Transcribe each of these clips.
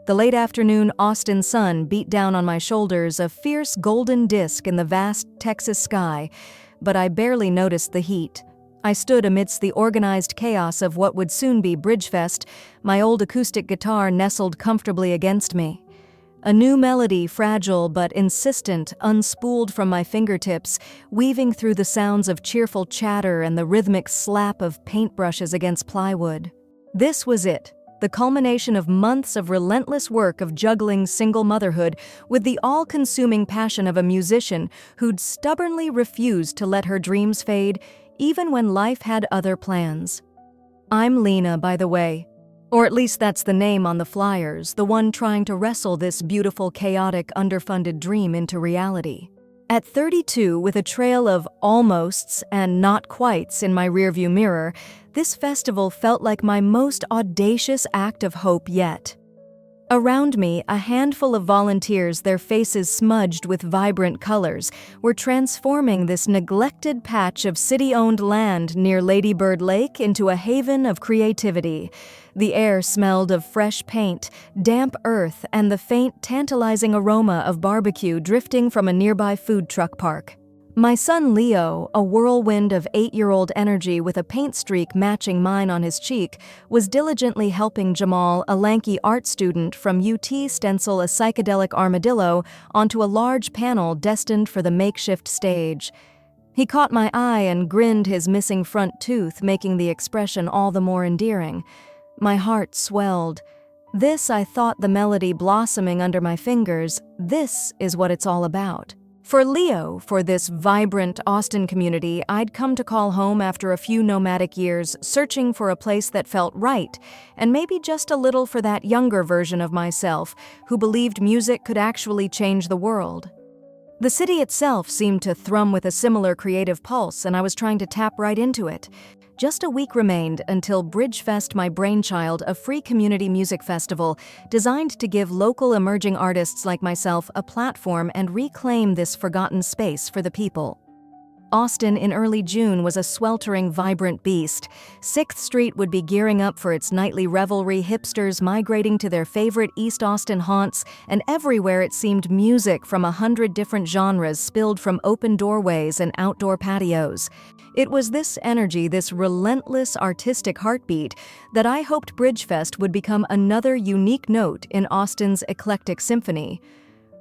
The late afternoon Austin sun beat down on my shoulders, a fierce golden disk in the vast Texas sky, but I barely noticed the heat. I stood amidst the organized chaos of what would soon be Bridgefest, my old acoustic guitar nestled comfortably against me. A new melody, fragile but insistent, unspooled from my fingertips, weaving through the sounds of cheerful chatter and the rhythmic slap of paintbrushes against plywood. This was it, the culmination of months of relentless work of juggling single motherhood with the all-consuming passion of a musician who'd stubbornly refused to let her dreams fade, even when life had other plans. I'm Lena, by the way. Or at least that's the name on the flyers, the one trying to wrestle this beautiful, chaotic, underfunded dream into reality. At 32, with a trail of almosts and not quites in my rearview mirror, this festival felt like my most audacious act of hope yet. Around me, a handful of volunteers, their faces smudged with vibrant colors, were transforming this neglected patch of city-owned land near Lady Bird Lake into a haven of creativity. The air smelled of fresh paint, damp earth, and the faint, tantalizing aroma of barbecue drifting from a nearby food truck park. My son Leo, a whirlwind of 8-year-old energy with a paint streak matching mine on his cheek, was diligently helping Jamal, a lanky art student from UT, stencil a psychedelic armadillo onto a large panel destined for the makeshift stage. He caught my eye and grinned, his missing front tooth making the expression all the more endearing. My heart swelled. This, I thought, the melody blossoming under my fingers, this is what it's all about. For Leo, for this vibrant Austin community I'd come to call home after a few nomadic years, searching for a place that felt right, and maybe just a little for that younger version of myself who believed music could actually change the world. The city itself seemed to thrum with a similar creative pulse, and I was trying to tap right into it. Just a week remained until Bridgefest, my brainchild, a free community music festival designed to give local emerging artists like myself a platform and reclaim this forgotten space for the people. Austin in early June was a sweltering, vibrant beast. 6th Street would be gearing up for its nightly revelry, hipsters migrating to their favorite East Austin haunts, and everywhere it seemed music from 100 different genres spilled from open doorways and outdoor patios. It was this energy, this relentless artistic heartbeat, that I hoped Bridgefest would become another unique note in Austin's eclectic symphony.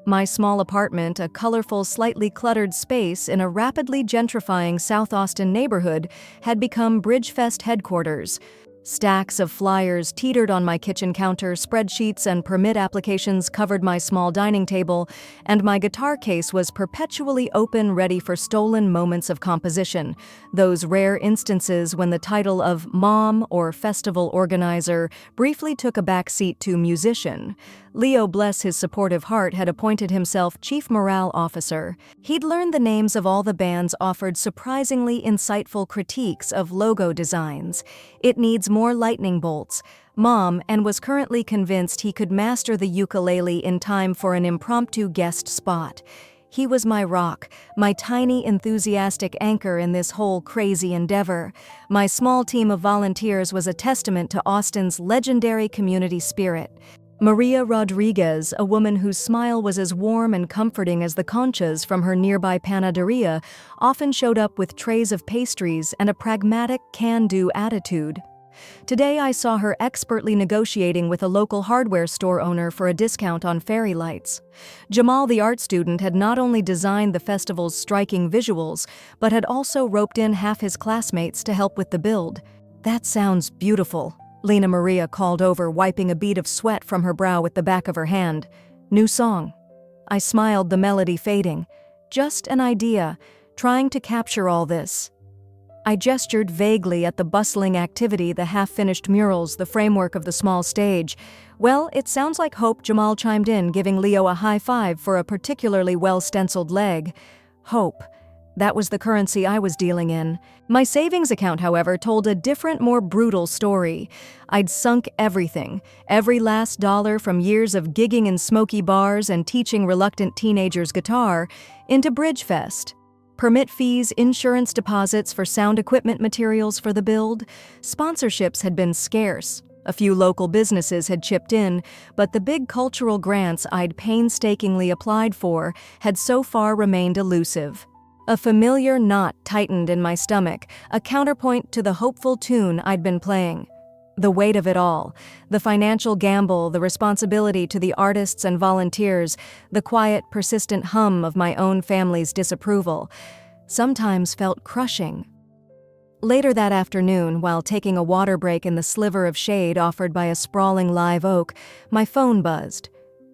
My small apartment, a colorful, slightly cluttered space in a rapidly gentrifying South Austin neighborhood, had become Bridgefest headquarters. Stacks of flyers teetered on my kitchen counter, spreadsheets and permit applications covered my small dining table, and my guitar case was perpetually open, ready for stolen moments of composition, those rare instances when the title of mom or festival organizer briefly took a backseat to musician. Leo, bless his supportive heart, had appointed himself chief morale officer. He'd learned the names of all the bands, offered surprisingly insightful critiques of logo designs. It needs more lightning bolts, mom, and was currently convinced he could master the ukulele in time for an impromptu guest spot. He was my rock, my tiny, enthusiastic anchor in this whole crazy endeavor. My small team of volunteers was a testament to Austin's legendary community spirit. Maria Rodriguez, a woman whose smile was as warm and comforting as the conchas from her nearby panaderia, often showed up with trays of pastries and a pragmatic, can-do attitude. Today I saw her expertly negotiating with a local hardware store owner for a discount on fairy lights. Jamal, the art student, had not only designed the festival's striking visuals, but had also roped in half his classmates to help with the build. "That sounds beautiful," Lena Maria called over, wiping a bead of sweat from her brow with the back of her hand. "New song." I smiled, the melody fading. "Just an idea, trying to capture all this." I gestured vaguely at the bustling activity, the half-finished murals, the framework of the small stage. "Well, it sounds like hope," Jamal chimed in, giving Leo a high five for a particularly well-stenciled leg. Hope. That was the currency I was dealing in. My savings account, however, told a different, more brutal story. I'd sunk everything, every last dollar from years of gigging in smoky bars and teaching reluctant teenagers guitar, into Bridgefest. Permit fees, insurance deposits for sound equipment, materials for the build. Sponsorships had been scarce. A few local businesses had chipped in, but the big cultural grants I'd painstakingly applied for had so far remained elusive. A familiar knot tightened in my stomach, a counterpoint to the hopeful tune I'd been playing. The weight of it all, the financial gamble, the responsibility to the artists and volunteers, the quiet, persistent hum of my own family's disapproval, sometimes felt crushing. Later that afternoon, while taking a water break in the sliver of shade offered by a sprawling live oak, my phone buzzed.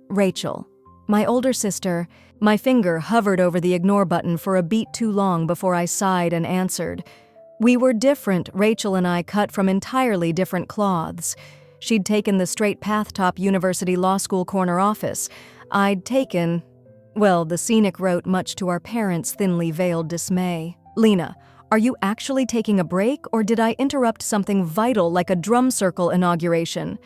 Rachel, my older sister. My finger hovered over the ignore button for a beat too long before I sighed and answered. We were different, Rachel and I, cut from entirely different cloths. She'd taken the straight path top university law school corner office. I'd taken, well, the scenic route, much to our parents' thinly veiled dismay. Lena, are you actually taking a break, or did I interrupt something vital like a drum circle inauguration?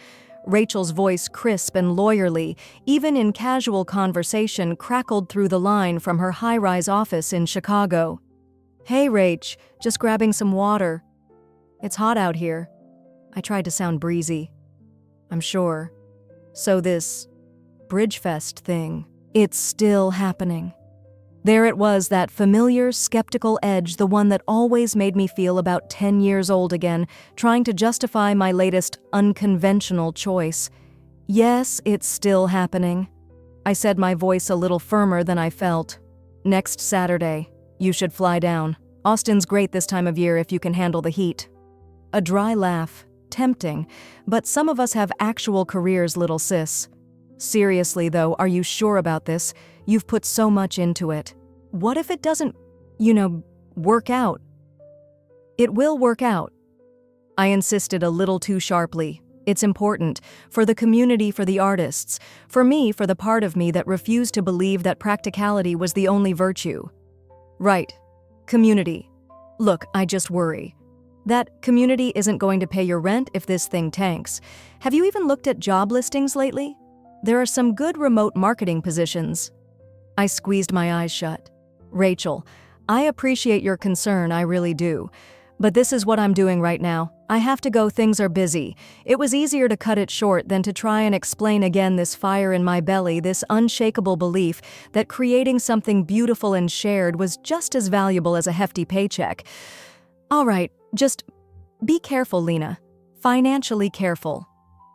Rachel's voice, crisp and lawyerly, even in casual conversation, crackled through the line from her high-rise office in Chicago. Hey, Rach, just grabbing some water. It's hot out here. I tried to sound breezy. I'm sure. So this Bridgefest thing, it's still happening. There it was, that familiar, skeptical edge, the one that always made me feel about 10 years old again, trying to justify my latest unconventional choice. Yes, it's still happening. I said, my voice a little firmer than I felt. Next Saturday. You should fly down. Austin's great this time of year if you can handle the heat. A dry laugh. Tempting. But some of us have actual careers, little sis. Seriously, though, are you sure about this? You've put so much into it. What if it doesn't, work out? It will work out. I insisted a little too sharply. It's important. For the community, for the artists. For me, for the part of me that refused to believe that practicality was the only virtue. Right. Community. Look, I just worry. That community isn't going to pay your rent if this thing tanks. Have you even looked at job listings lately? There are some good remote marketing positions. I squeezed my eyes shut. Rachel, I appreciate your concern, I really do. But this is what I'm doing right now. I have to go, things are busy. It was easier to cut it short than to try and explain again this fire in my belly, this unshakable belief that creating something beautiful and shared was just as valuable as a hefty paycheck. All right, just be careful, Lena. Financially careful.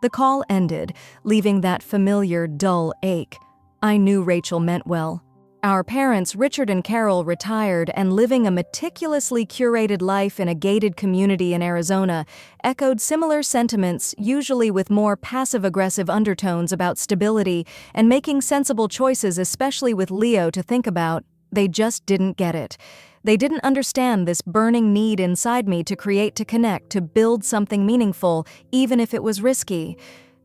The call ended, leaving that familiar, dull ache. I knew Rachel meant well. Our parents, Richard and Carol, retired and living a meticulously curated life in a gated community in Arizona, echoed similar sentiments, usually with more passive-aggressive undertones about stability and making sensible choices, especially with Leo to think about. They just didn't get it. They didn't understand this burning need inside me to create, to connect, to build something meaningful, even if it was risky.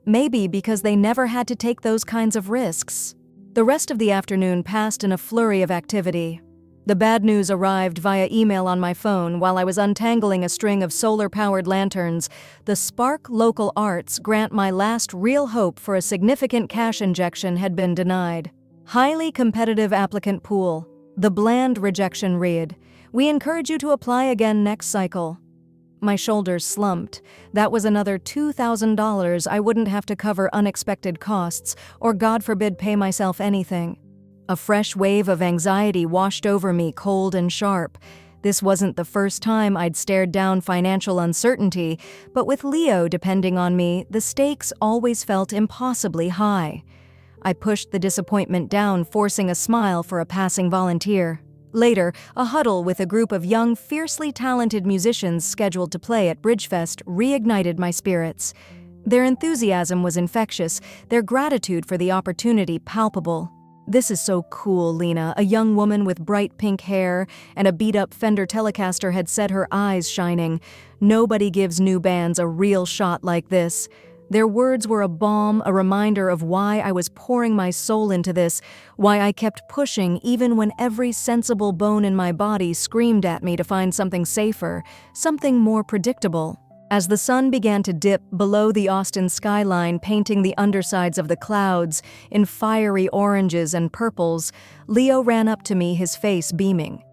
Maybe because they never had to take those kinds of risks. The rest of the afternoon passed in a flurry of activity. The bad news arrived via email on my phone while I was untangling a string of solar-powered lanterns. The Spark Local Arts grant, my last real hope for a significant cash injection, had been denied. Highly competitive applicant pool. The bland rejection read, "We encourage you to apply again next cycle." My shoulders slumped. That was another $2,000 I wouldn't have to cover unexpected costs, or God forbid pay myself anything. A fresh wave of anxiety washed over me, cold and sharp. This wasn't the first time I'd stared down financial uncertainty, but with Leo depending on me, the stakes always felt impossibly high. I pushed the disappointment down, forcing a smile for a passing volunteer. Later, a huddle with a group of young, fiercely talented musicians scheduled to play at Bridgefest reignited my spirits. Their enthusiasm was infectious, their gratitude for the opportunity palpable. "This is so cool, Lena," a young woman with bright pink hair and a beat-up Fender Telecaster had said, her eyes shining. "Nobody gives new bands a real shot like this." Their words were a balm, a reminder of why I was pouring my soul into this, why I kept pushing even when every sensible bone in my body screamed at me to find something safer, something more predictable. As the sun began to dip below the Austin skyline, painting the undersides of the clouds in fiery oranges and purples, Leo ran up to me, his face beaming.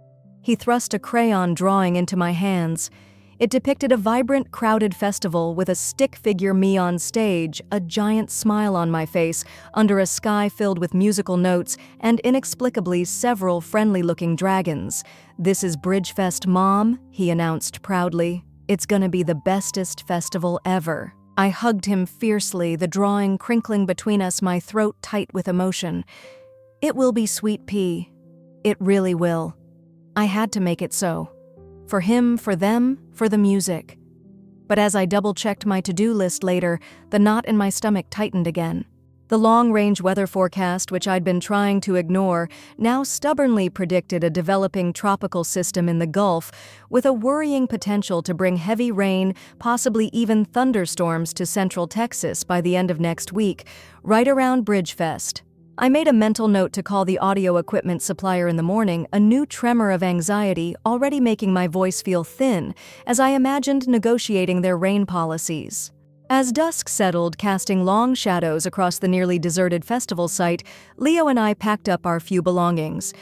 He thrust a crayon drawing into my hands. It depicted a vibrant, crowded festival with a stick figure me on stage, a giant smile on my face, under a sky filled with musical notes, and inexplicably several friendly-looking dragons. "This is Bridgefest, Mom," he announced proudly. "It's gonna be the bestest festival ever." I hugged him fiercely, the drawing crinkling between us, my throat tight with emotion. "It will be, sweet pea. It really will." I had to make it so. For him, for them, for the music. But as I double-checked my to-do list later, the knot in my stomach tightened again. The long-range weather forecast, which I'd been trying to ignore, now stubbornly predicted a developing tropical system in the Gulf with a worrying potential to bring heavy rain, possibly even thunderstorms to central Texas by the end of next week, right around Bridgefest. I made a mental note to call the audio equipment supplier in the morning, a new tremor of anxiety already making my voice feel thin as I imagined negotiating their rain policies. As dusk settled, casting long shadows across the nearly deserted festival site, Leo and I packed up our few belongings.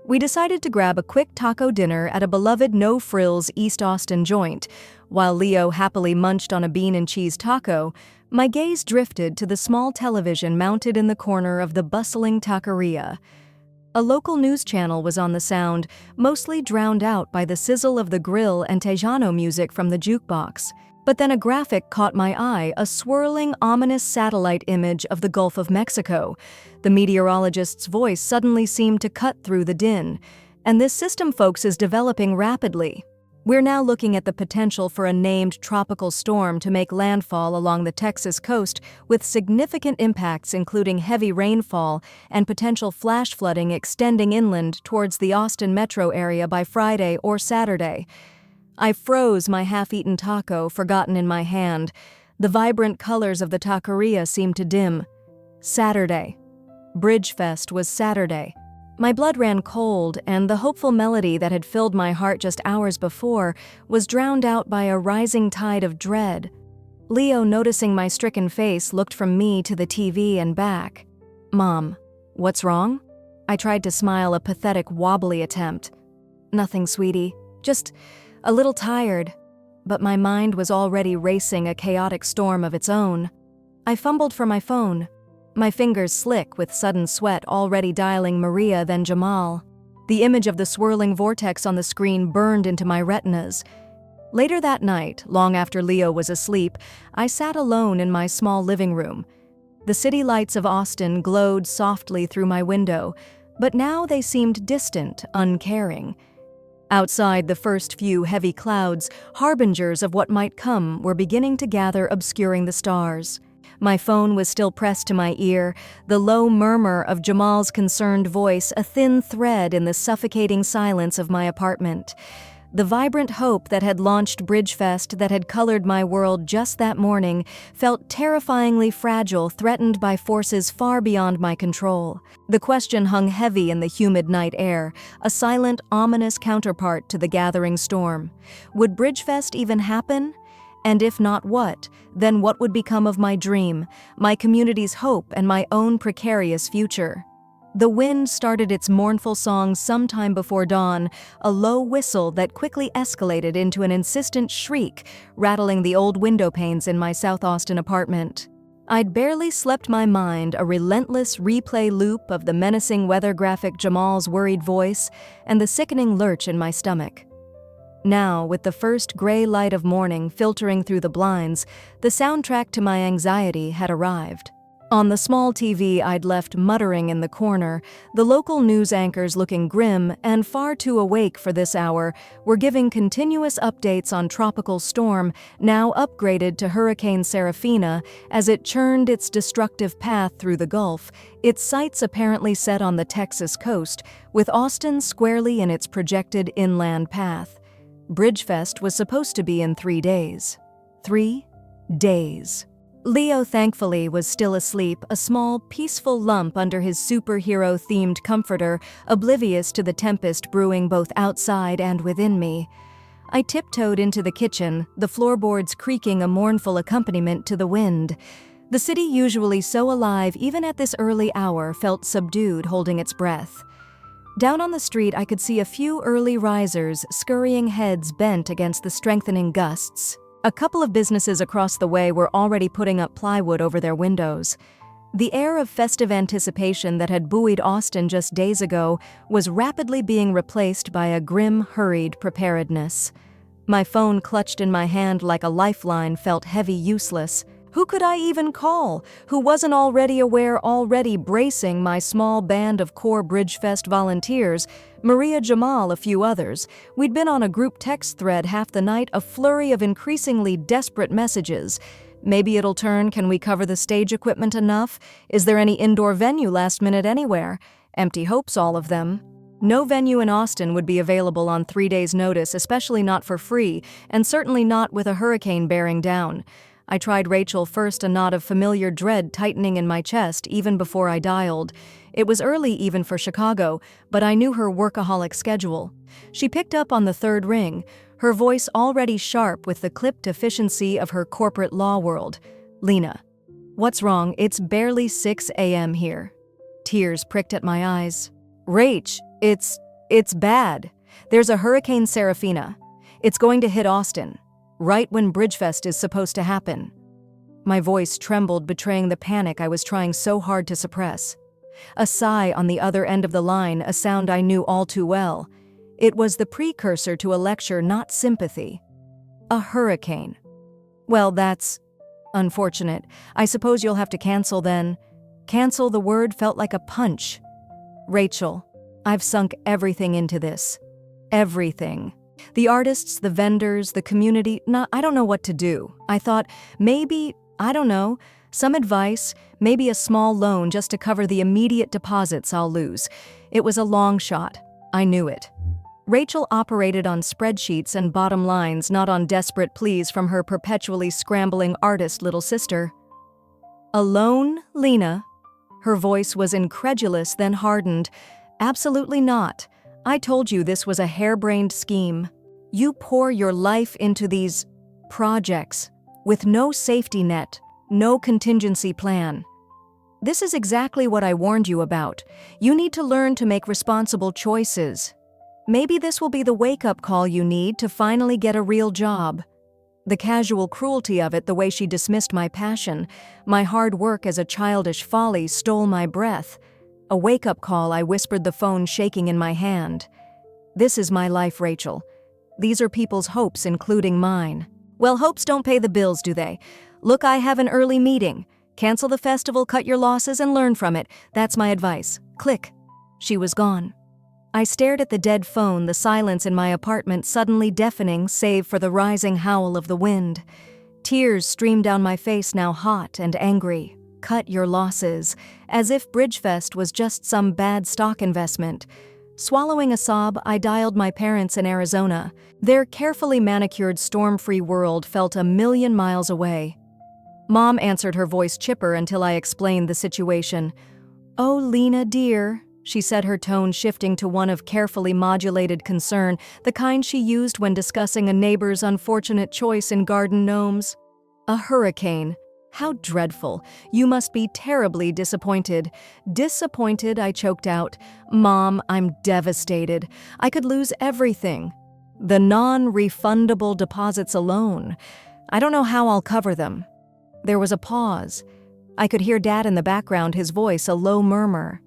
We decided to grab a quick taco dinner at a beloved no-frills East Austin joint. While Leo happily munched on a bean and cheese taco, my gaze drifted to the small television mounted in the corner of the bustling taqueria. A local news channel was on the sound, mostly drowned out by the sizzle of the grill and Tejano music from the jukebox. But then a graphic caught my eye, a swirling, ominous satellite image of the Gulf of Mexico. The meteorologist's voice suddenly seemed to cut through the din. "And this system, folks, is developing rapidly. We're now looking at the potential for a named tropical storm to make landfall along the Texas coast with significant impacts including heavy rainfall and potential flash flooding extending inland towards the Austin metro area by Friday or Saturday." I froze, my half-eaten taco forgotten in my hand. The vibrant colors of the taqueria seemed to dim. Saturday. Bridgefest was Saturday. My blood ran cold, and the hopeful melody that had filled my heart just hours before was drowned out by a rising tide of dread. Leo, noticing my stricken face, looked from me to the TV and back. "Mom, what's wrong?" I tried to smile, a pathetic, wobbly attempt. "Nothing, sweetie. Just a little tired." But my mind was already racing a chaotic storm of its own. I fumbled for my phone. My fingers slick with sudden sweat, already dialing Maria, then Jamal. The image of the swirling vortex on the screen burned into my retinas. Later that night, long after Leo was asleep, I sat alone in my small living room. The city lights of Austin glowed softly through my window, but now they seemed distant, uncaring. Outside, the first few heavy clouds, harbingers of what might come, were beginning to gather, obscuring the stars. My phone was still pressed to my ear, the low murmur of Jamal's concerned voice a thin thread in the suffocating silence of my apartment. The vibrant hope that had launched Bridgefest, that had colored my world just that morning, felt terrifyingly fragile, threatened by forces far beyond my control. The question hung heavy in the humid night air, a silent, ominous counterpart to the gathering storm. Would Bridgefest even happen? And if not, what? Then what would become of my dream, my community's hope, and my own precarious future? The wind started its mournful song sometime before dawn, a low whistle that quickly escalated into an insistent shriek, rattling the old window panes in my South Austin apartment. I'd barely slept my mind, a relentless replay loop of the menacing weather graphic, Jamal's worried voice, and the sickening lurch in my stomach. Now, with the first gray light of morning filtering through the blinds, the soundtrack to my anxiety had arrived. On the small TV I'd left muttering in the corner, the local news anchors, looking grim and far too awake for this hour, were giving continuous updates on Tropical Storm, now upgraded to Hurricane Serafina, as it churned its destructive path through the Gulf, its sights apparently set on the Texas coast, with Austin squarely in its projected inland path. Bridgefest was supposed to be in 3 days. 3 days. Leo, thankfully, was still asleep, a small, peaceful lump under his superhero-themed comforter, oblivious to the tempest brewing both outside and within me. I tiptoed into the kitchen, the floorboards creaking a mournful accompaniment to the wind. The city, usually so alive even at this early hour, felt subdued, holding its breath. Down on the street, I could see a few early risers, scurrying heads bent against the strengthening gusts. A couple of businesses across the way were already putting up plywood over their windows. The air of festive anticipation that had buoyed Austin just days ago was rapidly being replaced by a grim, hurried preparedness. My phone clutched in my hand like a lifeline felt heavy, useless. Who could I even call? Who wasn't already bracing my small band of core Bridgefest volunteers, Maria, Jamal, a few others. We'd been on a group text thread half the night, a flurry of increasingly desperate messages. Maybe it'll turn, can we cover the stage equipment enough? Is there any indoor venue last minute anywhere? Empty hopes, all of them. No venue in Austin would be available on 3 days' notice, especially not for free, and certainly not with a hurricane bearing down. I tried Rachel first, a knot of familiar dread tightening in my chest even before I dialed. It was early even for Chicago, but I knew her workaholic schedule. She picked up on the third ring, her voice already sharp with the clipped efficiency of her corporate law world. Lena. What's wrong? It's barely 6 a.m. here. Tears pricked at my eyes. Rach, it's bad. There's a Hurricane Serafina. It's going to hit Austin. Right when Bridgefest is supposed to happen. My voice trembled, betraying the panic I was trying so hard to suppress. A sigh on the other end of the line, a sound I knew all too well. It was the precursor to a lecture, not sympathy. A hurricane. Well, that's unfortunate. I suppose you'll have to cancel then. Cancel, the word felt like a punch. Rachel, I've sunk everything into this. Everything. The artists, the vendors, the community, I don't know what to do. I thought, maybe, I don't know, some advice, maybe a small loan just to cover the immediate deposits I'll lose. It was a long shot. I knew it. Rachel operated on spreadsheets and bottom lines, not on desperate pleas from her perpetually scrambling artist little sister. A loan, Lena? Her voice was incredulous, then hardened. Absolutely not. I told you this was a harebrained scheme. You pour your life into these projects with no safety net, no contingency plan. This is exactly what I warned you about. You need to learn to make responsible choices. Maybe this will be the wake-up call you need to finally get a real job. The casual cruelty of it, the way she dismissed my passion, my hard work as a childish folly, stole my breath. A wake-up call, I whispered, the phone shaking in my hand. This is my life, Rachel. These are people's hopes, including mine. Well, hopes don't pay the bills, do they? Look, I have an early meeting. Cancel the festival, cut your losses, and learn from it. That's my advice. Click. She was gone. I stared at the dead phone, the silence in my apartment suddenly deafening save for the rising howl of the wind. Tears streamed down my face, now hot and angry. Cut your losses, as if Bridgefest was just some bad stock investment. Swallowing a sob, I dialed my parents in Arizona. Their carefully manicured, storm-free world felt a million miles away. Mom answered, her voice chipper until I explained the situation. "Oh, Lena, dear," she said, her tone shifting to one of carefully modulated concern, the kind she used when discussing a neighbor's unfortunate choice in garden gnomes. "A hurricane. How dreadful. You must be terribly disappointed." "Disappointed," I choked out. "Mom, I'm devastated. I could lose everything. The non-refundable deposits alone. I don't know how I'll cover them." There was a pause. I could hear Dad in the background, his voice a low murmur.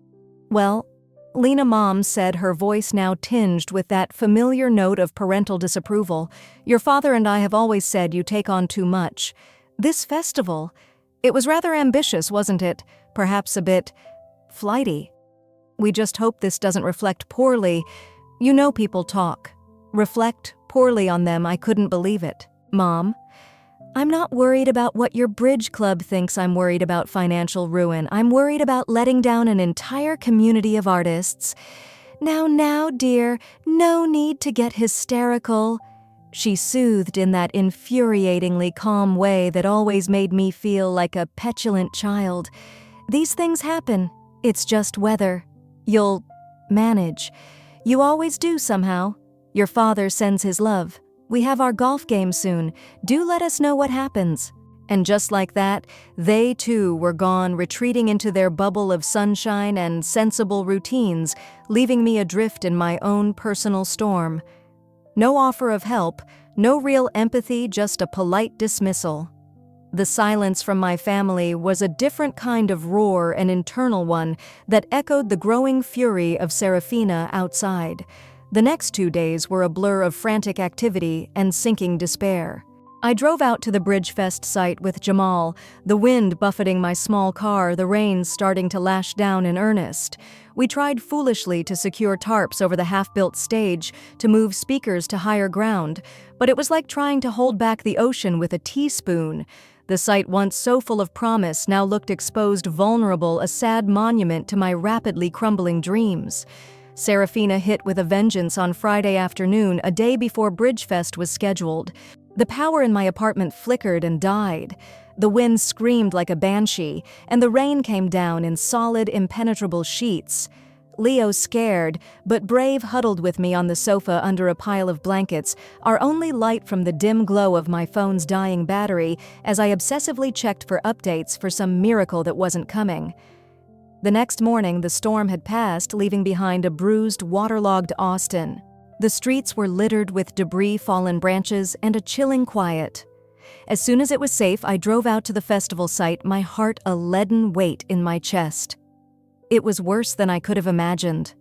"Well," Lena, Mom said, her voice now tinged with that familiar note of parental disapproval, "your father and I have always said you take on too much. This festival, it was rather ambitious, wasn't it? Perhaps a bit flighty. We just hope this doesn't reflect poorly. You know people talk. Reflect poorly on them." I couldn't believe it. "Mom, I'm not worried about what your bridge club thinks. I'm worried about financial ruin. I'm worried about letting down an entire community of artists." Now, dear, no need to get hysterical," she soothed in that infuriatingly calm way that always made me feel like a petulant child. "These things happen. It's just weather. You'll manage. You always do somehow. Your father sends his love. We have our golf game soon. Do let us know what happens. And just like that, they too were gone, retreating into their bubble of sunshine and sensible routines, leaving me adrift in my own personal storm. No offer of help, no real empathy, just a polite dismissal. The silence from my family was a different kind of roar, an internal one that echoed the growing fury of Serafina outside. The next 2 days were a blur of frantic activity and sinking despair. I drove out to the Bridgefest site with Jamal, the wind buffeting my small car, the rain starting to lash down in earnest. We tried foolishly to secure tarps over the half-built stage to move speakers to higher ground, but it was like trying to hold back the ocean with a teaspoon. The site, once so full of promise, now looked exposed, vulnerable, a sad monument to my rapidly crumbling dreams. Serafina hit with a vengeance on Friday afternoon, a day before Bridgefest was scheduled. The power in my apartment flickered and died. The wind screamed like a banshee, and the rain came down in solid, impenetrable sheets. Leo, scared but brave, huddled with me on the sofa under a pile of blankets, our only light from the dim glow of my phone's dying battery as I obsessively checked for updates for some miracle that wasn't coming. The next morning, the storm had passed, leaving behind a bruised, waterlogged Austin. The streets were littered with debris, fallen branches, and a chilling quiet. As soon as it was safe, I drove out to the festival site, my heart a leaden weight in my chest. It was worse than I could have imagined.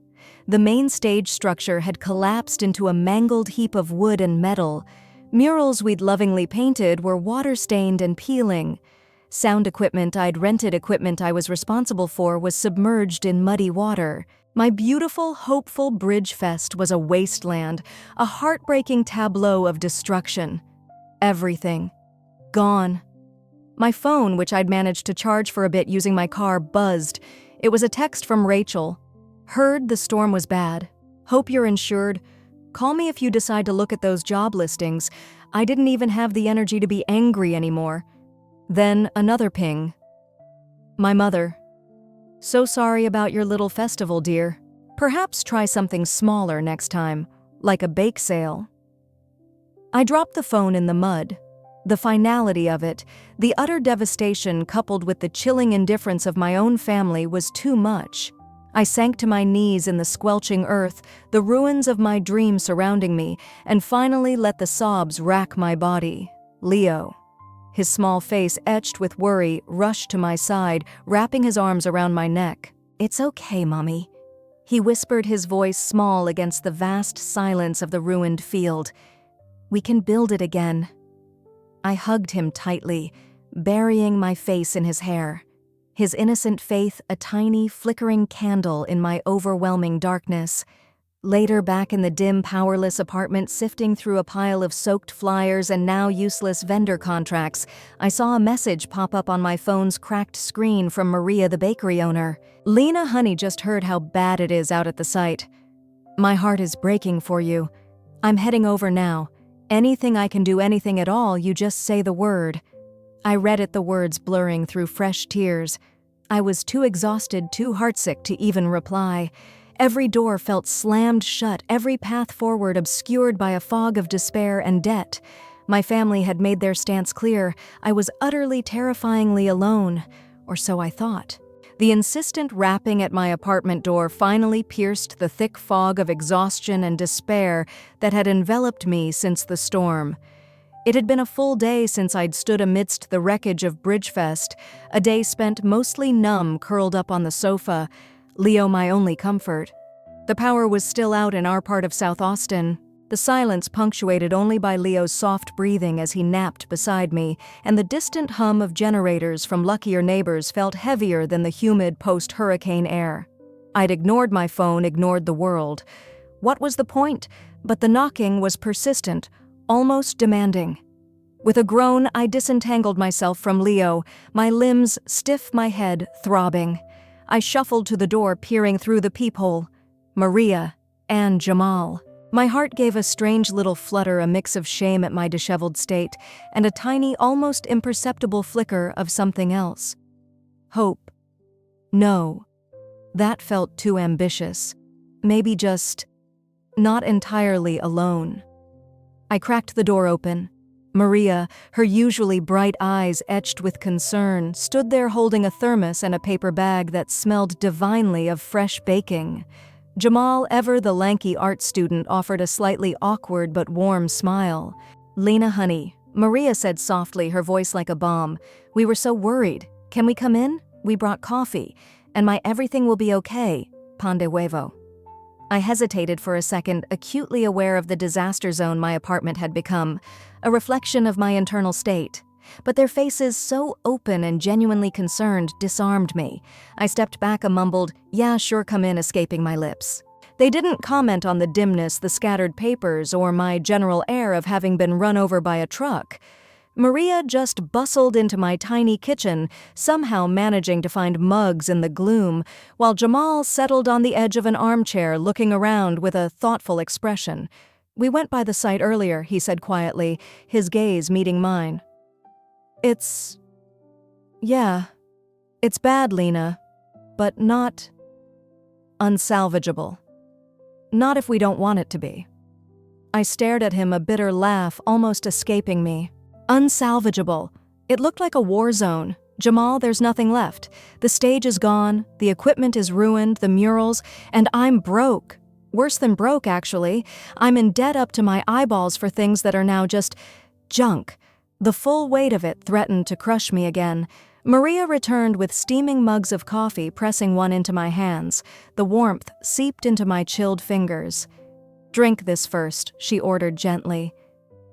The main stage structure had collapsed into a mangled heap of wood and metal. Murals we'd lovingly painted were water-stained and peeling. Sound equipment equipment I was responsible for was submerged in muddy water. My beautiful, hopeful Bridgefest was a wasteland, a heartbreaking tableau of destruction. Everything. Gone. My phone, which I'd managed to charge for a bit using my car, buzzed. It was a text from Rachel. Heard the storm was bad. Hope you're insured. Call me if you decide to look at those job listings. I didn't even have the energy to be angry anymore. Then another ping. My mother. So sorry about your little festival, dear. Perhaps try something smaller next time, like a bake sale. I dropped the phone in the mud. The finality of it, the utter devastation coupled with the chilling indifference of my own family was too much. I sank to my knees in the squelching earth, the ruins of my dream surrounding me, and finally let the sobs rack my body. Leo, his small face etched with worry, rushed to my side, wrapping his arms around my neck. "It's okay, Mommy." He whispered, his voice small against the vast silence of the ruined field. "We can build it again." I hugged him tightly, burying my face in his hair. His innocent faith a tiny, flickering candle in my overwhelming darkness. Later, back in the dim, powerless apartment, sifting through a pile of soaked flyers and now useless vendor contracts, I saw a message pop up on my phone's cracked screen from Maria, the bakery owner. "Lena, honey, just heard how bad it is out at the site. My heart is breaking for you. I'm heading over now. Anything I can do, anything at all, you just say the word." I read it, the words blurring through fresh tears. I was too exhausted, too heartsick to even reply. Every door felt slammed shut, every path forward obscured by a fog of despair and debt. My family had made their stance clear. I was utterly, terrifyingly alone, or so I thought. The insistent rapping at my apartment door finally pierced the thick fog of exhaustion and despair that had enveloped me since the storm. It had been a full day since I'd stood amidst the wreckage of Bridgefest, a day spent mostly numb, curled up on the sofa, Leo my only comfort. The power was still out in our part of South Austin, the silence punctuated only by Leo's soft breathing as he napped beside me, and the distant hum of generators from luckier neighbors felt heavier than the humid post-hurricane air. I'd ignored my phone, ignored the world. What was the point? But the knocking was persistent, almost demanding. With a groan, I disentangled myself from Leo, my limbs stiff, my head throbbing. I shuffled to the door, peering through the peephole. Maria and Jamal. My heart gave a strange little flutter, a mix of shame at my disheveled state, and a tiny, almost imperceptible flicker of something else. Hope. No. That felt too ambitious. Maybe just not entirely alone. I cracked the door open. Maria, her usually bright eyes etched with concern, stood there holding a thermos and a paper bag that smelled divinely of fresh baking. Jamal, ever the lanky art student, offered a slightly awkward but warm smile. "Lena, honey," Maria said softly, her voice like a bomb. "We were so worried. Can we come in? We brought coffee. And my everything will be okay. Pan de huevo." I hesitated for a second, acutely aware of the disaster zone my apartment had become, a reflection of my internal state. But their faces, so open and genuinely concerned, disarmed me. I stepped back, a mumbled, "Yeah, sure, come in," escaping my lips. They didn't comment on the dimness, the scattered papers, or my general air of having been run over by a truck. Maria just bustled into my tiny kitchen, somehow managing to find mugs in the gloom, while Jamal settled on the edge of an armchair, looking around with a thoughtful expression. "We went by the site earlier," he said quietly, his gaze meeting mine. Yeah, it's bad, Lena, but not unsalvageable. Not if we don't want it to be." I stared at him, a bitter laugh almost escaping me. Unsalvageable. It looked like a war zone. "Jamal, there's nothing left. The stage is gone, the equipment is ruined, the murals, and I'm broke. Worse than broke, actually. I'm in debt up to my eyeballs for things that are now just junk." The full weight of it threatened to crush me again. Maria returned with steaming mugs of coffee, pressing one into my hands. The warmth seeped into my chilled fingers. "Drink this first," she ordered gently.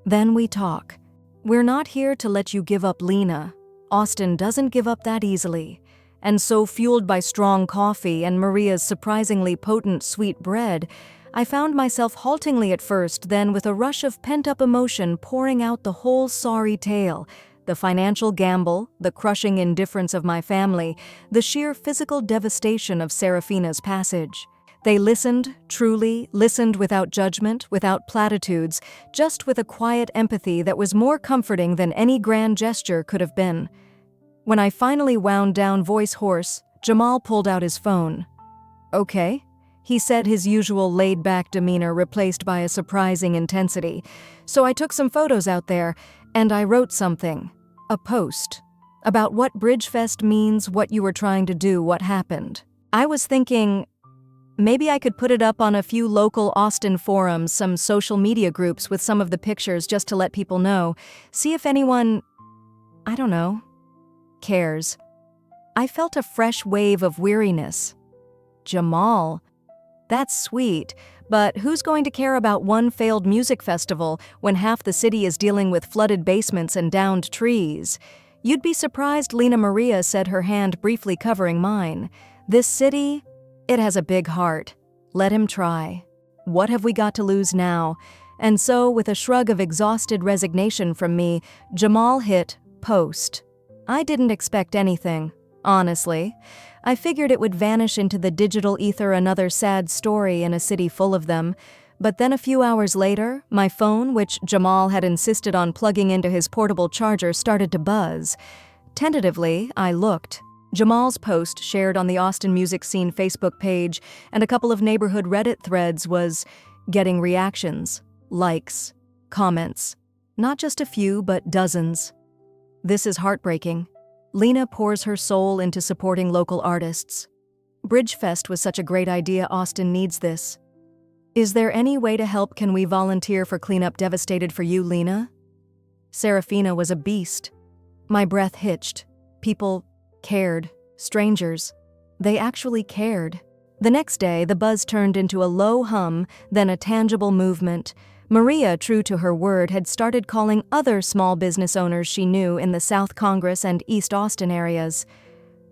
"Then we talk. We're not here to let you give up, Lena. Austin doesn't give up that easily." And so, fueled by strong coffee and Maria's surprisingly potent sweet bread, I found myself haltingly at first, then with a rush of pent-up emotion pouring out the whole sorry tale. The financial gamble, the crushing indifference of my family, the sheer physical devastation of Serafina's passage. They listened, truly, listened without judgment, without platitudes, just with a quiet empathy that was more comforting than any grand gesture could have been. When I finally wound down, voice hoarse, Jamal pulled out his phone. "Okay," he said, his usual laid-back demeanor replaced by a surprising intensity. "So I took some photos out there, and I wrote something. A post. About what Bridgefest means, what you were trying to do, what happened. I was thinking maybe I could put it up on a few local Austin forums, some social media groups with some of the pictures just to let people know. See if anyone, I don't know, cares." I felt a fresh wave of weariness. Jamal. That's sweet, but who's going to care about one failed music festival when half the city is dealing with flooded basements and downed trees? "You'd be surprised," Lena Maria said, her hand briefly covering mine. "This city, it has a big heart. Let him try. What have we got to lose now?" And so, with a shrug of exhausted resignation from me, Jamal hit post. I didn't expect anything, honestly. I figured it would vanish into the digital ether, another sad story in a city full of them. But then a few hours later, my phone, which Jamal had insisted on plugging into his portable charger, started to buzz. Tentatively, I looked. Jamal's post, shared on the Austin Music Scene Facebook page and a couple of neighborhood Reddit threads, was getting reactions, likes, comments. Not just a few, but dozens. This is heartbreaking. Lena pours her soul into supporting local artists. Bridgefest was such a great idea. Austin needs this. Is there any way to help? Can we volunteer for cleanup? Devastated for you, Lena? Serafina was a beast. My breath hitched. People cared. Strangers. They actually cared. The next day, the buzz turned into a low hum, then a tangible movement. Maria, true to her word, had started calling other small business owners she knew in the South Congress and East Austin areas.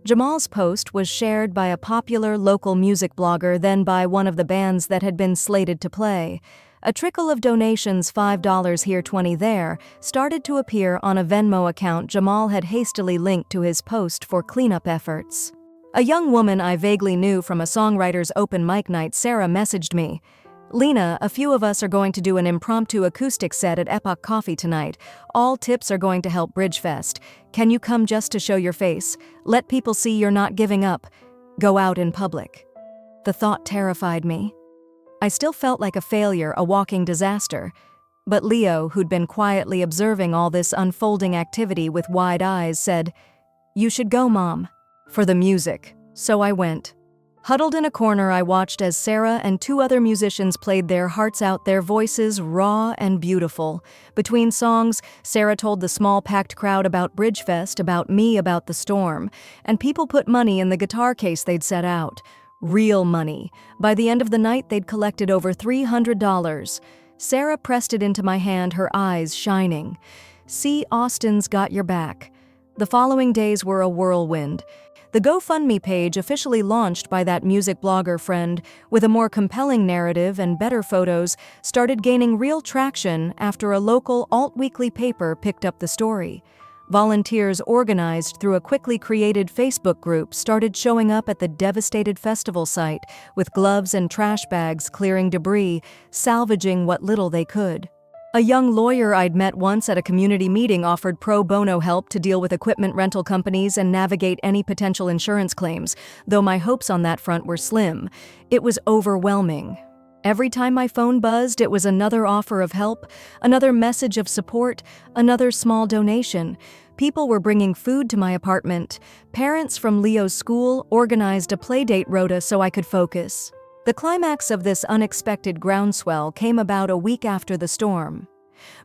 Jamal's post was shared by a popular local music blogger, then by one of the bands that had been slated to play. A trickle of donations, $5 here, 20 there, started to appear on a Venmo account Jamal had hastily linked to his post for cleanup efforts. A young woman I vaguely knew from a songwriter's open mic night, Sarah, messaged me. "Lena, a few of us are going to do an impromptu acoustic set at Epoch Coffee tonight. All tips are going to help Bridgefest. Can you come just to show your face? Let people see you're not giving up. Go out in public." The thought terrified me. I still felt like a failure, a walking disaster. But Leo, who'd been quietly observing all this unfolding activity with wide eyes, said, "You should go, Mom." For the music. So I went. Huddled in a corner, I watched as Sarah and two other musicians played their hearts out, their voices raw and beautiful. Between songs, Sarah told the small packed crowd about Bridgefest, about me, about the storm, and people put money in the guitar case they'd set out. Real money. By the end of the night, they'd collected over $300. Sarah pressed it into my hand, her eyes shining. "See, Austin's got your back." The following days were a whirlwind. The GoFundMe page, officially launched by that music blogger friend, with a more compelling narrative and better photos, started gaining real traction after a local alt-weekly paper picked up the story. Volunteers organized through a quickly created Facebook group started showing up at the devastated festival site, with gloves and trash bags clearing debris, salvaging what little they could. A young lawyer I'd met once at a community meeting offered pro bono help to deal with equipment rental companies and navigate any potential insurance claims, though my hopes on that front were slim. It was overwhelming. Every time my phone buzzed, it was another offer of help, another message of support, another small donation. People were bringing food to my apartment. Parents from Leo's school organized a playdate rota so I could focus. The climax of this unexpected groundswell came about a week after the storm.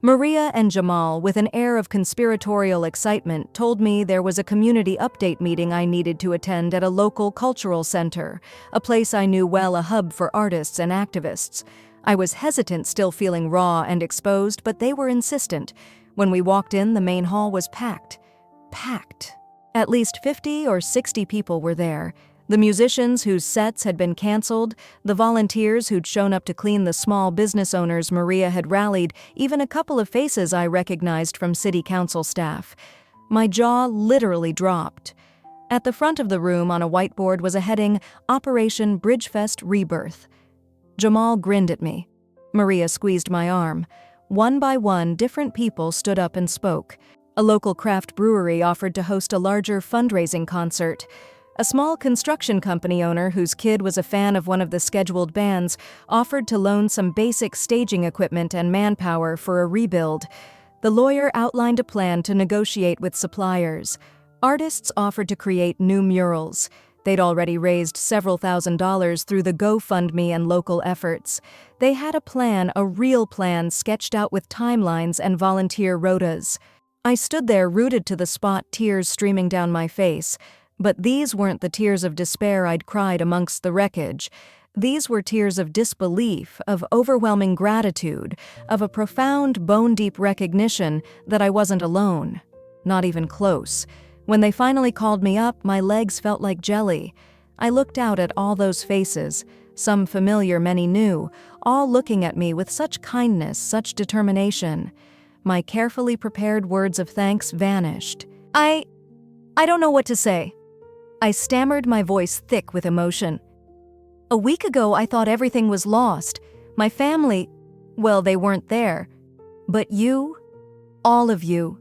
Maria and Jamal, with an air of conspiratorial excitement, told me there was a community update meeting I needed to attend at a local cultural center, a place I knew well, a hub for artists and activists. I was hesitant, still feeling raw and exposed, but they were insistent. When we walked in, the main hall was packed. Packed. At least 50 or 60 people were there. The musicians whose sets had been canceled, the volunteers who'd shown up to clean, the small business owners Maria had rallied, even a couple of faces I recognized from city council staff. My jaw literally dropped. At the front of the room on a whiteboard was a heading, "Operation Bridgefest Rebirth." Jamal grinned at me. Maria squeezed my arm. One by one, different people stood up and spoke. A local craft brewery offered to host a larger fundraising concert. A small construction company owner whose kid was a fan of one of the scheduled bands offered to loan some basic staging equipment and manpower for a rebuild. The lawyer outlined a plan to negotiate with suppliers. Artists offered to create new murals. They'd already raised several $1,000s through the GoFundMe and local efforts. They had a plan, a real plan, sketched out with timelines and volunteer rotas. I stood there rooted to the spot, tears streaming down my face. But these weren't the tears of despair I'd cried amongst the wreckage. These were tears of disbelief, of overwhelming gratitude, of a profound, bone-deep recognition that I wasn't alone. Not even close. When they finally called me up, my legs felt like jelly. I looked out at all those faces, some familiar, many new, all looking at me with such kindness, such determination. My carefully prepared words of thanks vanished. I don't know what to say. I stammered, my voice thick with emotion. A week ago, I thought everything was lost. My family, well, they weren't there. But you, all of you,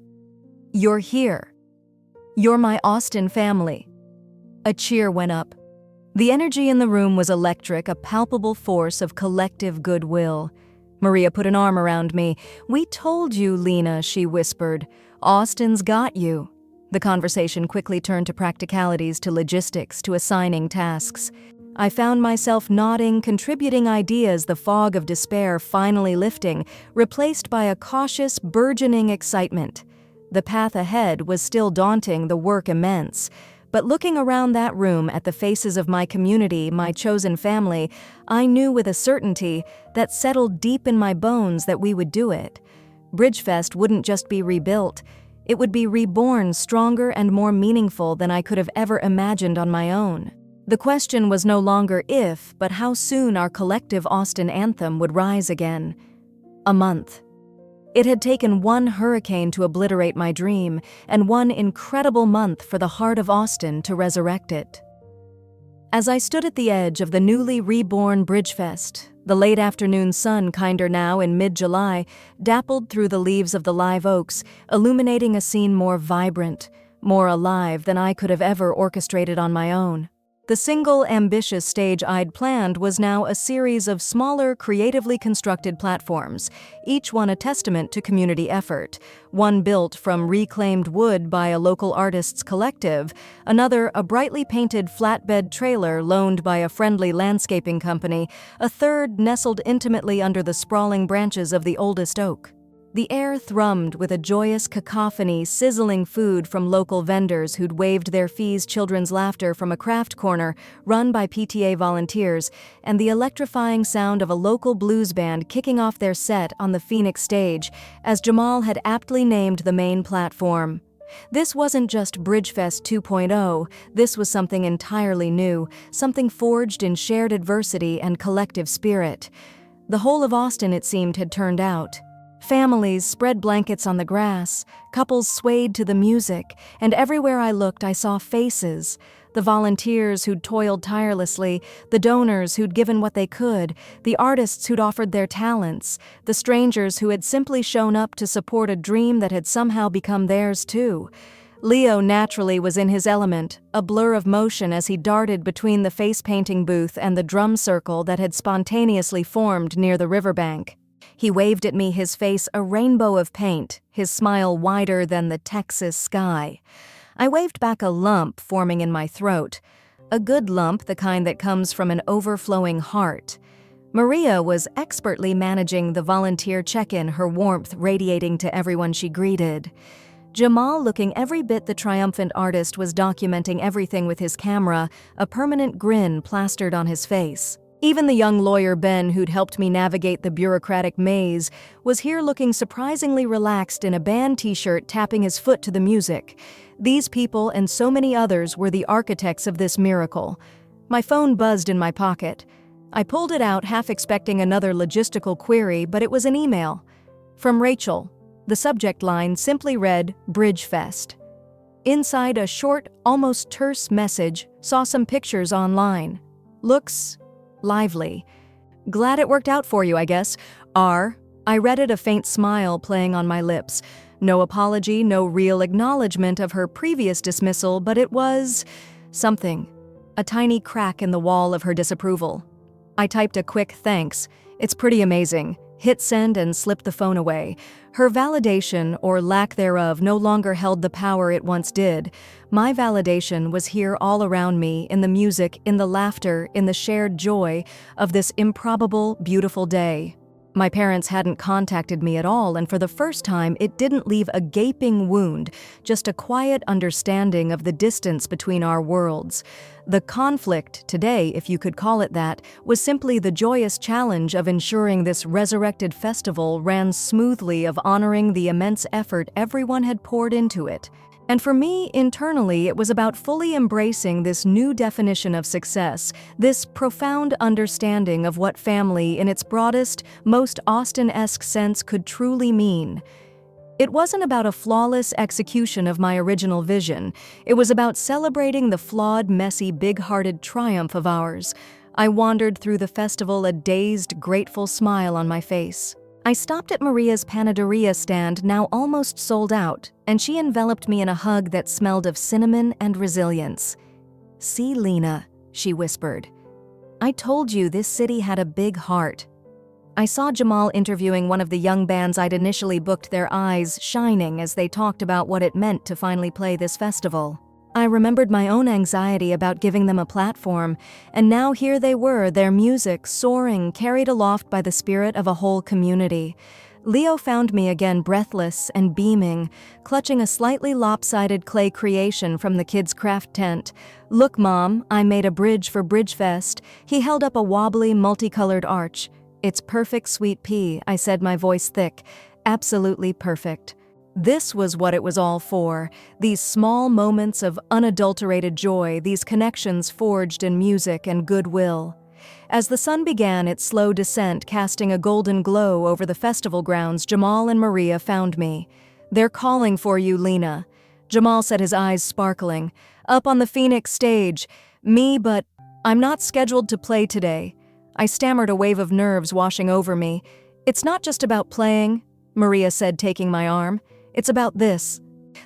you're here. You're my Austin family. A cheer went up. The energy in the room was electric, a palpable force of collective goodwill. Maria put an arm around me. "We told you, Lena," she whispered. "Austin's got you." The conversation quickly turned to practicalities, to logistics, to assigning tasks. I found myself nodding, contributing ideas, the fog of despair finally lifting, replaced by a cautious, burgeoning excitement. The path ahead was still daunting, the work immense. But looking around that room at the faces of my community, my chosen family, I knew with a certainty that settled deep in my bones that we would do it. Bridgefest wouldn't just be rebuilt. It would be reborn, stronger and more meaningful than I could have ever imagined on my own. The question was no longer if, but how soon our collective Austin anthem would rise again. A month. It had taken one hurricane to obliterate my dream, and one incredible month for the heart of Austin to resurrect it. As I stood at the edge of the newly reborn Bridgefest, the late afternoon sun, kinder now in mid-July, dappled through the leaves of the live oaks, illuminating a scene more vibrant, more alive than I could have ever orchestrated on my own. The single ambitious stage I'd planned was now a series of smaller, creatively constructed platforms, each one a testament to community effort. One built from reclaimed wood by a local artists' collective, another a brightly painted flatbed trailer loaned by a friendly landscaping company, a third nestled intimately under the sprawling branches of the oldest oak. The air thrummed with a joyous cacophony, sizzling food from local vendors who'd waved their fees, children's laughter from a craft corner run by PTA volunteers, and the electrifying sound of a local blues band kicking off their set on the Phoenix stage, as Jamal had aptly named the main platform. This wasn't just Bridgefest 2.0, this was something entirely new, something forged in shared adversity and collective spirit. The whole of Austin, it seemed, had turned out. Families spread blankets on the grass, couples swayed to the music, and everywhere I looked I saw faces. The volunteers who'd toiled tirelessly, the donors who'd given what they could, the artists who'd offered their talents, the strangers who had simply shown up to support a dream that had somehow become theirs too. Leo naturally was in his element, a blur of motion as he darted between the face-painting booth and the drum circle that had spontaneously formed near the riverbank. He waved at me, his face a rainbow of paint, his smile wider than the Texas sky. I waved back, a lump forming in my throat. A good lump, the kind that comes from an overflowing heart. Maria was expertly managing the volunteer check-in, her warmth radiating to everyone she greeted. Jamal, looking every bit the triumphant artist, was documenting everything with his camera, a permanent grin plastered on his face. Even the young lawyer Ben, who'd helped me navigate the bureaucratic maze, was here looking surprisingly relaxed in a band t-shirt, tapping his foot to the music. These people and so many others were the architects of this miracle. My phone buzzed in my pocket. I pulled it out, half expecting another logistical query, but it was an email. From Rachel. The subject line simply read, Bridgefest. Inside a short, almost terse message, saw some pictures online. Looks lively. Glad it worked out for you, I guess. R. I read it, a faint smile playing on my lips. No apology, no real acknowledgement of her previous dismissal, but it was something. A tiny crack in the wall of her disapproval. I typed a quick thanks. It's pretty amazing. Hit send and slipped the phone away. Her validation, or lack thereof, no longer held the power it once did. My validation was here all around me, in the music, in the laughter, in the shared joy of this improbable, beautiful day. My parents hadn't contacted me at all, and for the first time it didn't leave a gaping wound, just a quiet understanding of the distance between our worlds. The conflict today, if you could call it that, was simply the joyous challenge of ensuring this resurrected festival ran smoothly, of honoring the immense effort everyone had poured into it. And for me, internally, it was about fully embracing this new definition of success, this profound understanding of what family, in its broadest, most Austin-esque sense, could truly mean. It wasn't about a flawless execution of my original vision. It was about celebrating the flawed, messy, big-hearted triumph of ours. I wandered through the festival, a dazed, grateful smile on my face. I stopped at Maria's panaderia stand, now almost sold out, and she enveloped me in a hug that smelled of cinnamon and resilience. "See, Lena," she whispered. "I told you this city had a big heart." I saw Jamal interviewing one of the young bands I'd initially booked, their eyes shining as they talked about what it meant to finally play this festival. I remembered my own anxiety about giving them a platform, and now here they were, their music soaring, carried aloft by the spirit of a whole community. Leo found me again, breathless and beaming, clutching a slightly lopsided clay creation from the kids' craft tent. "Look, Mom, I made a bridge for Bridgefest." He held up a wobbly, multicolored arch. "It's perfect, sweet pea," I said, my voice thick. "Absolutely perfect." This was what it was all for, these small moments of unadulterated joy, these connections forged in music and goodwill. As the sun began its slow descent, casting a golden glow over the festival grounds, Jamal and Maria found me. "They're calling for you, Lena." Jamal said, his eyes sparkling. "Up on the Phoenix stage. Me, but I'm not scheduled to play today." I stammered, a wave of nerves washing over me. "It's not just about playing," Maria said, taking my arm. "It's about this."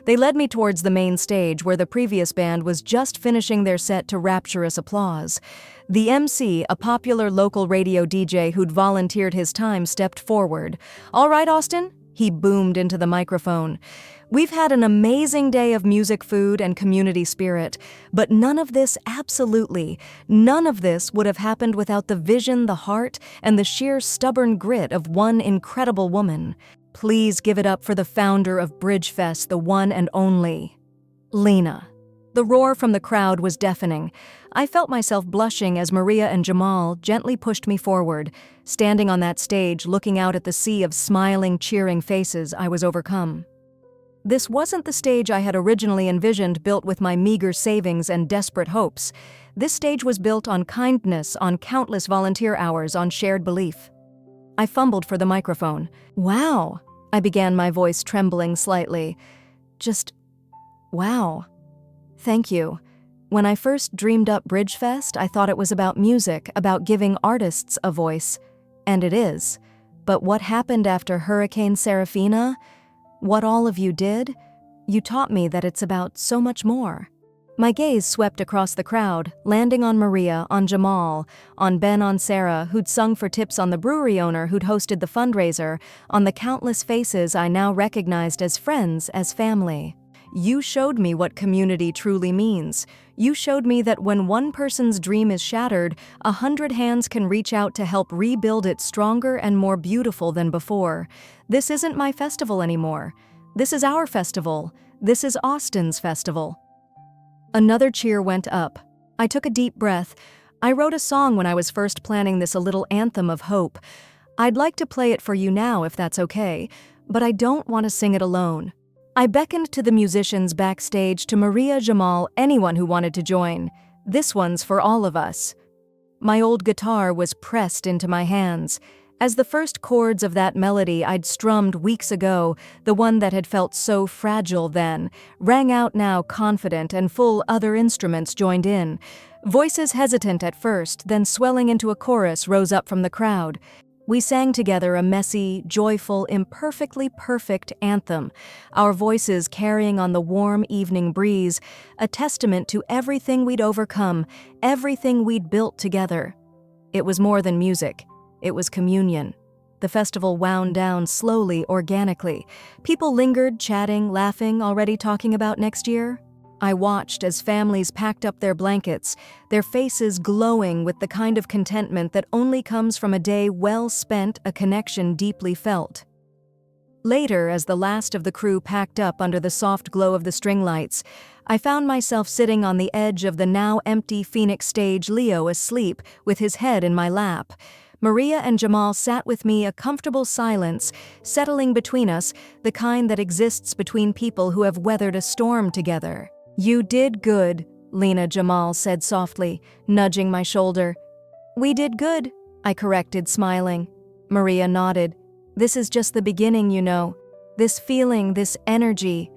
They led me towards the main stage where the previous band was just finishing their set to rapturous applause. The MC, a popular local radio DJ who'd volunteered his time, stepped forward. "All right, Austin?" He boomed into the microphone. "We've had an amazing day of music, food, and community spirit, but none of this, absolutely, none of this would have happened without the vision, the heart, and the sheer stubborn grit of one incredible woman. Please give it up for the founder of Bridgefest, the one and only, Lena." The roar from the crowd was deafening. I felt myself blushing as Maria and Jamal gently pushed me forward. Standing on that stage, looking out at the sea of smiling, cheering faces, I was overcome. This wasn't the stage I had originally envisioned, built with my meager savings and desperate hopes. This stage was built on kindness, on countless volunteer hours, on shared belief. I fumbled for the microphone. "Wow," I began, my voice trembling slightly. "Just, wow. Thank you. When I first dreamed up Bridgefest, I thought it was about music, about giving artists a voice. And it is. But what happened after Hurricane Serafina? What all of you did? You taught me that it's about so much more." My gaze swept across the crowd, landing on Maria, on Jamal, on Ben, on Sarah, who'd sung for tips, on the brewery owner who'd hosted the fundraiser, on the countless faces I now recognized as friends, as family. You showed me what community truly means. You showed me that when one person's dream is shattered, 100 hands can reach out to help rebuild it stronger and more beautiful than before. This isn't my festival anymore. This is our festival. This is Austin's festival. Another cheer went up. I took a deep breath. I wrote a song when I was first planning this, a little anthem of hope. I'd like to play it for you now if that's okay, but I don't want to sing it alone. I beckoned to the musicians backstage, to Maria, Jamal, anyone who wanted to join. "This one's for all of us." My old guitar was pressed into my hands. As the first chords of that melody I'd strummed weeks ago, the one that had felt so fragile then, rang out now, confident and full. Other instruments joined in. Voices hesitant at first, then swelling into a chorus, rose up from the crowd. We sang together a messy, joyful, imperfectly perfect anthem, our voices carrying on the warm evening breeze, a testament to everything we'd overcome, everything we'd built together. It was more than music. It was communion. The festival wound down slowly, organically. People lingered, chatting, laughing, already talking about next year. I watched as families packed up their blankets, their faces glowing with the kind of contentment that only comes from a day well spent, a connection deeply felt. Later, as the last of the crew packed up under the soft glow of the string lights, I found myself sitting on the edge of the now empty Phoenix stage, Leo asleep, with his head in my lap. Maria and Jamal sat with me, a comfortable silence settling between us, the kind that exists between people who have weathered a storm together. "You did good," Lena, Jamal said softly, nudging my shoulder. "We did good," I corrected, smiling. Maria nodded. "This is just the beginning, you know. This feeling, this energy.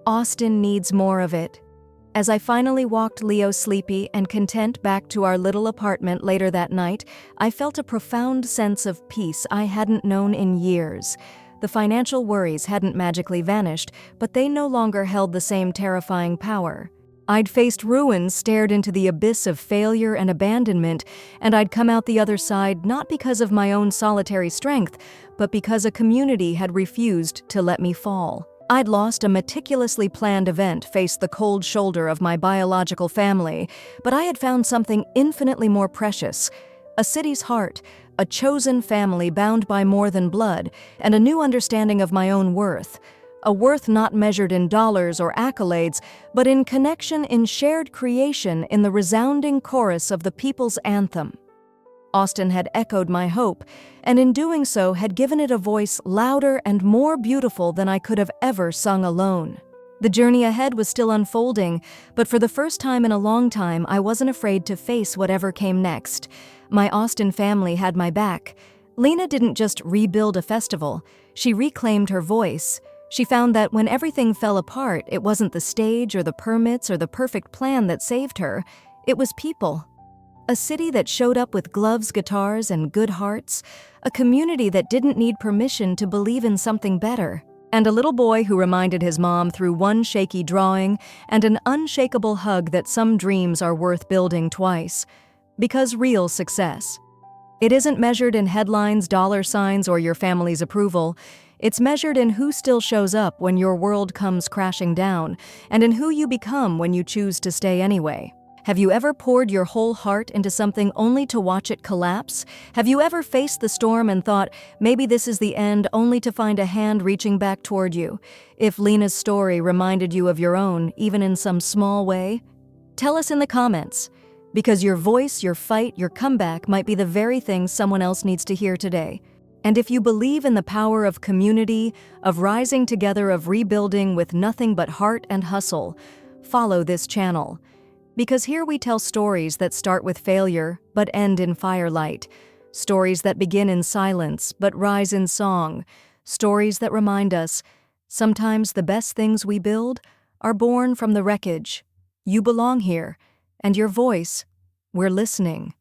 Austin needs more of it." As I finally walked Leo, sleepy and content, back to our little apartment later that night, I felt a profound sense of peace I hadn't known in years. The financial worries hadn't magically vanished, but they no longer held the same terrifying power. I'd faced ruin, stared into the abyss of failure and abandonment, and I'd come out the other side not because of my own solitary strength, but because a community had refused to let me fall. I'd lost a meticulously planned event, faced the cold shoulder of my biological family, but I had found something infinitely more precious: a city's heart, a chosen family bound by more than blood, and a new understanding of my own worth. A worth not measured in dollars or accolades, but in connection, in shared creation, in the resounding chorus of the people's anthem. Austin had echoed my hope, and in doing so had given it a voice louder and more beautiful than I could have ever sung alone. The journey ahead was still unfolding, but for the first time in a long time, I wasn't afraid to face whatever came next. My Austin family had my back. Lena didn't just rebuild a festival, she reclaimed her voice. She found that when everything fell apart, it wasn't the stage or the permits or the perfect plan that saved her. It was people. A city that showed up with gloves, guitars, and good hearts. A community that didn't need permission to believe in something better. And a little boy who reminded his mom through one shaky drawing and an unshakable hug that some dreams are worth building twice. Because real success. It isn't measured in headlines, dollar signs, or your family's approval. It's measured in who still shows up when your world comes crashing down, and in who you become when you choose to stay anyway. Have you ever poured your whole heart into something only to watch it collapse? Have you ever faced the storm and thought, maybe this is the end, only to find a hand reaching back toward you? If Lena's story reminded you of your own, even in some small way, tell us in the comments. Because your voice, your fight, your comeback might be the very thing someone else needs to hear today. And if you believe in the power of community, of rising together, of rebuilding with nothing but heart and hustle, follow this channel. Because here we tell stories that start with failure but end in firelight. Stories that begin in silence but rise in song. Stories that remind us, sometimes the best things we build are born from the wreckage. You belong here, and your voice, we're listening.